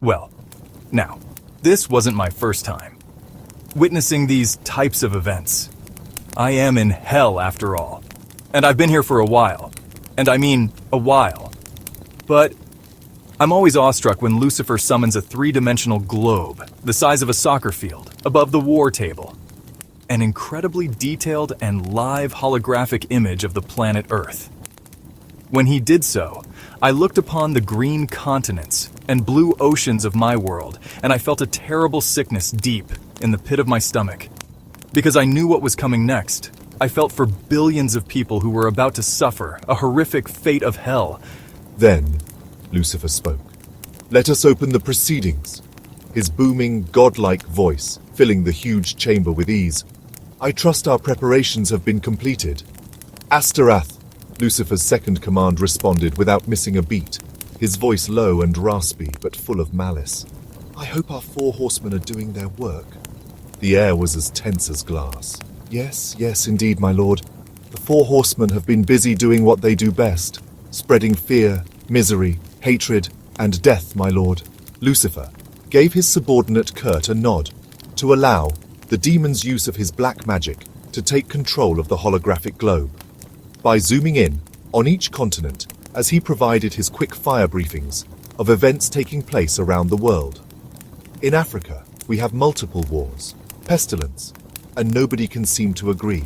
Well, now, this wasn't my first time witnessing these types of events. I am in hell after all, and I've been here for a while, and I mean a while. But I'm always awestruck when Lucifer summons a three-dimensional globe the size of a soccer field above the war table. An incredibly detailed and live holographic image of the planet Earth. When he did so, I looked upon the green continents and blue oceans of my world, and I felt a terrible sickness deep in the pit of my stomach. Because I knew what was coming next. I felt for billions of people who were about to suffer a horrific fate of hell. Then, Lucifer spoke. Let us open the proceedings. His booming, godlike voice filling the huge chamber with ease. I trust our preparations have been completed. Asterath, Lucifer's second command responded without missing a beat, his voice low and raspy but full of malice. I hope our 4 horsemen are doing their work. The air was as tense as glass. Yes, indeed, my lord. The 4 horsemen have been busy doing what they do best, spreading fear, misery, hatred, and death, my lord. Lucifer gave his subordinate Kurt a nod to allow the demon's use of his black magic to take control of the holographic globe. By zooming in on each continent as he provided his quick fire briefings of events taking place around the world. In Africa, we have multiple wars, pestilence, and nobody can seem to agree.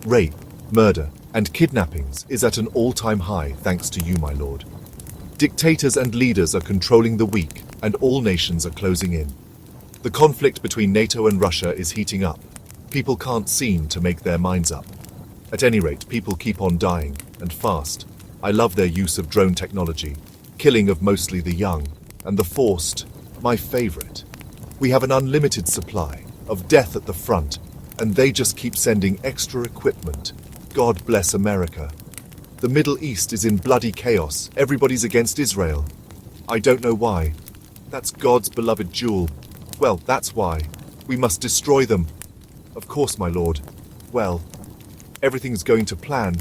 Rape, murder, and kidnappings is at an all-time high thanks to you, my lord. Dictators and leaders are controlling the weak, and all nations are closing in. The conflict between NATO and Russia is heating up. People can't seem to make their minds up. At any rate, people keep on dying, and fast. I love their use of drone technology, killing of mostly the young, and the forced, my favorite. We have an unlimited supply of death at the front, and they just keep sending extra equipment. God bless America. The Middle East is in bloody chaos. Everybody's against Israel. I don't know why. That's God's beloved jewel. Well, that's why. We must destroy them. Of course, my lord. Well, everything's going to plan.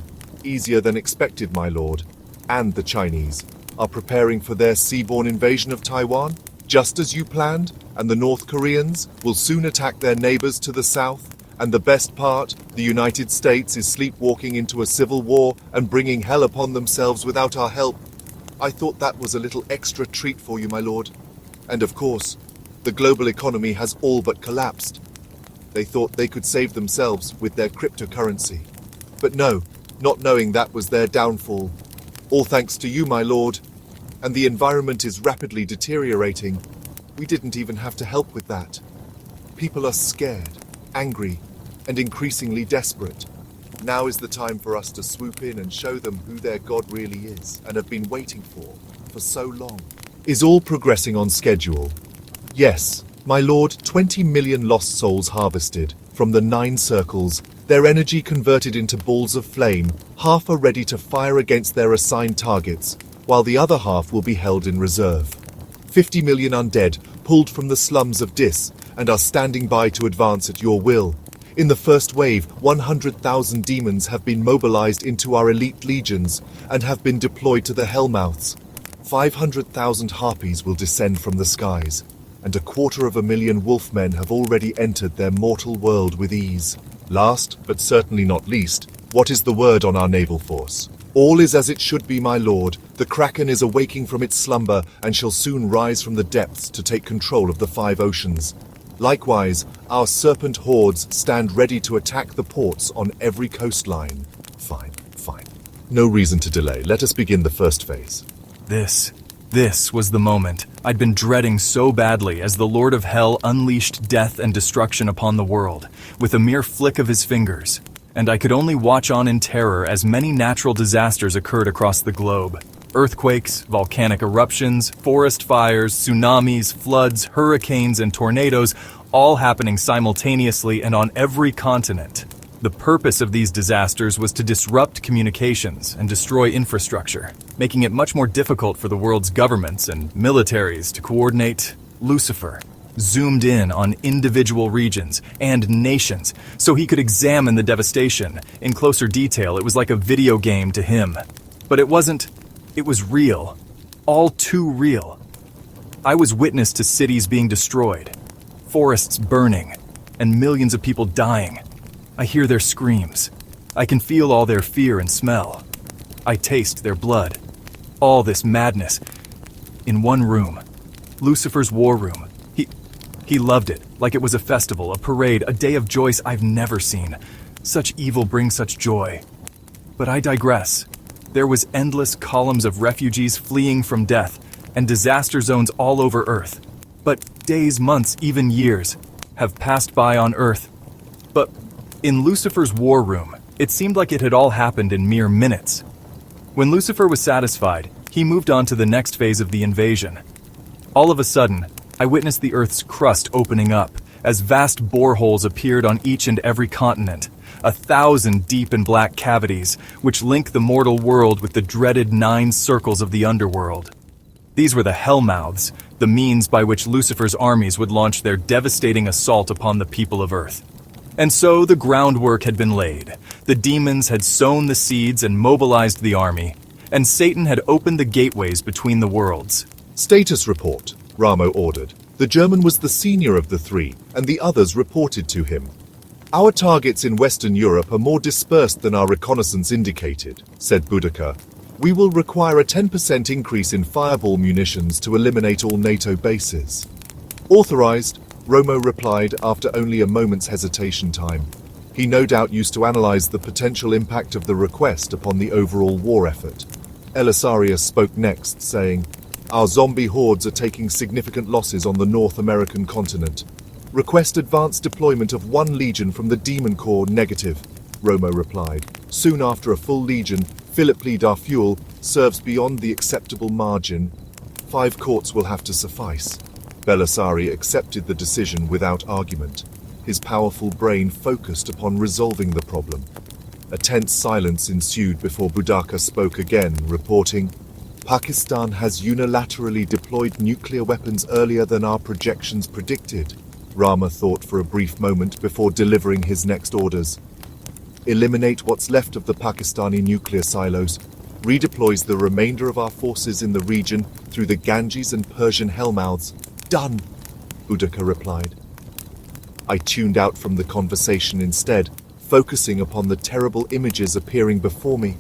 Easier than expected, my lord. And the Chinese are preparing for their seaborne invasion of Taiwan, just as you planned, and the North Koreans will soon attack their neighbors to the south. And the best part, the United States is sleepwalking into a civil war and bringing hell upon themselves without our help. I thought that was a little extra treat for you, my lord. And of course, the global economy has all but collapsed. They thought they could save themselves with their cryptocurrency. But no, not knowing that was their downfall. All thanks to you, my lord. And the environment is rapidly deteriorating. We didn't even have to help with that. People are scared, angry, and increasingly desperate. Now is the time for us to swoop in and show them who their God really is and have been waiting for so long. Is all progressing on schedule? Yes, my lord, 20 million lost souls harvested from the 9 circles, their energy converted into balls of flame. Half are ready to fire against their assigned targets, while the other half will be held in reserve. 50 million undead pulled from the slums of Dis and are standing by to advance at your will. In the first wave, 100,000 demons have been mobilized into our elite legions and have been deployed to the Hellmouths. 500,000 harpies will descend from the skies, and 250,000 wolfmen have already entered their mortal world with ease. Last, but certainly not least, what is the word on our naval force? All is as it should be, my lord. The Kraken is awaking from its slumber and shall soon rise from the depths to take control of the 5 oceans. Likewise, our serpent hordes stand ready to attack the ports on every coastline. Fine. No reason to delay. Let us begin the first phase. This was the moment I'd been dreading so badly as the Lord of Hell unleashed death and destruction upon the world with a mere flick of his fingers, and I could only watch on in terror as many natural disasters occurred across the globe. Earthquakes, volcanic eruptions, forest fires, tsunamis, floods, hurricanes, and tornadoes, all happening simultaneously and on every continent. The purpose of these disasters was to disrupt communications and destroy infrastructure, making it much more difficult for the world's governments and militaries to coordinate. Lucifer zoomed in on individual regions and nations so he could examine the devastation in closer detail. It was like a video game to him. But it wasn't. It was real. All too real. I was witness to cities being destroyed, forests burning, and millions of people dying. I hear their screams. I can feel all their fear and smell. I taste their blood. All this madness in one room. Lucifer's war room. He loved it, like it was a festival, a parade, a day of joy I've never seen. Such evil brings such joy. But I digress. There was endless columns of refugees fleeing from death, and disaster zones all over Earth. But days, months, even years have passed by on Earth. But in Lucifer's war room, it seemed like it had all happened in mere minutes. When Lucifer was satisfied, he moved on to the next phase of the invasion. All of a sudden, I witnessed the Earth's crust opening up, as vast boreholes appeared on each and every continent, 1,000 deep and black cavities, which link the mortal world with the dreaded 9 circles of the underworld. These were the Hellmouths, the means by which Lucifer's armies would launch their devastating assault upon the people of Earth. And so the groundwork had been laid. The demons had sown the seeds and mobilized the army, and Satan had opened the gateways between the worlds. Status report, Ramo ordered. The German was the senior of the 3, and the others reported to him. Our targets in Western Europe are more dispersed than our reconnaissance indicated, said Boudica. We will require a 10% increase in fireball munitions to eliminate all NATO bases. Authorized, Romo replied after only a moment's hesitation time. He no doubt used to analyze the potential impact of the request upon the overall war effort. Elisarius spoke next, saying, Our zombie hordes are taking significant losses on the North American continent. Request advanced deployment of 1 legion from the Demon Corps negative, Romo replied. Soon after a full legion, Philippe Darfuel serves beyond the acceptable margin. 5 courts will have to suffice. Belisari accepted the decision without argument. His powerful brain focused upon resolving the problem. A tense silence ensued before Boudica spoke again, reporting, Pakistan has unilaterally deployed nuclear weapons earlier than our projections predicted. Rama thought for a brief moment before delivering his next orders. Eliminate what's left of the Pakistani nuclear silos, redeploys the remainder of our forces in the region through the Ganges and Persian Hellmouths. Done, Boudica replied. I tuned out from the conversation instead, focusing upon the terrible images appearing before me.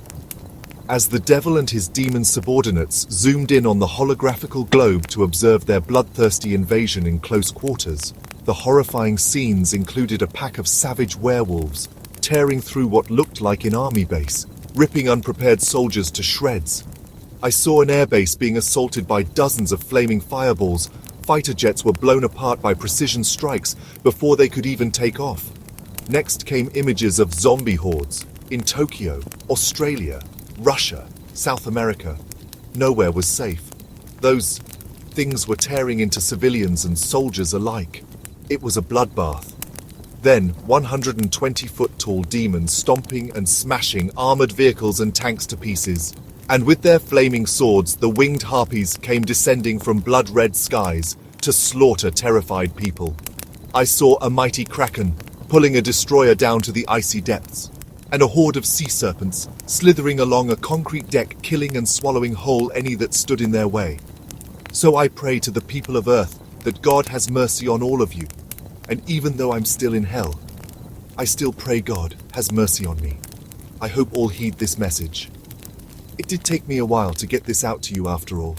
As the devil and his demon subordinates zoomed in on the holographical globe to observe their bloodthirsty invasion in close quarters, the horrifying scenes included a pack of savage werewolves tearing through what looked like an army base, ripping unprepared soldiers to shreds. I saw an airbase being assaulted by dozens of flaming fireballs. Fighter jets were blown apart by precision strikes before they could even take off. Next came images of zombie hordes in Tokyo, Australia, Russia, South America. Nowhere was safe. Those things were tearing into civilians and soldiers alike. It was a bloodbath. Then 120-foot-tall demons stomping and smashing armored vehicles and tanks to pieces. And with their flaming swords, the winged harpies came descending from blood-red skies to slaughter terrified people. I saw a mighty kraken pulling a destroyer down to the icy depths, and a horde of sea serpents slithering along a concrete deck, killing and swallowing whole any that stood in their way. So I pray to the people of Earth that God has mercy on all of you, and even though I'm still in hell, I still pray God has mercy on me. I hope all heed this message. It did take me a while to get this out to you after all.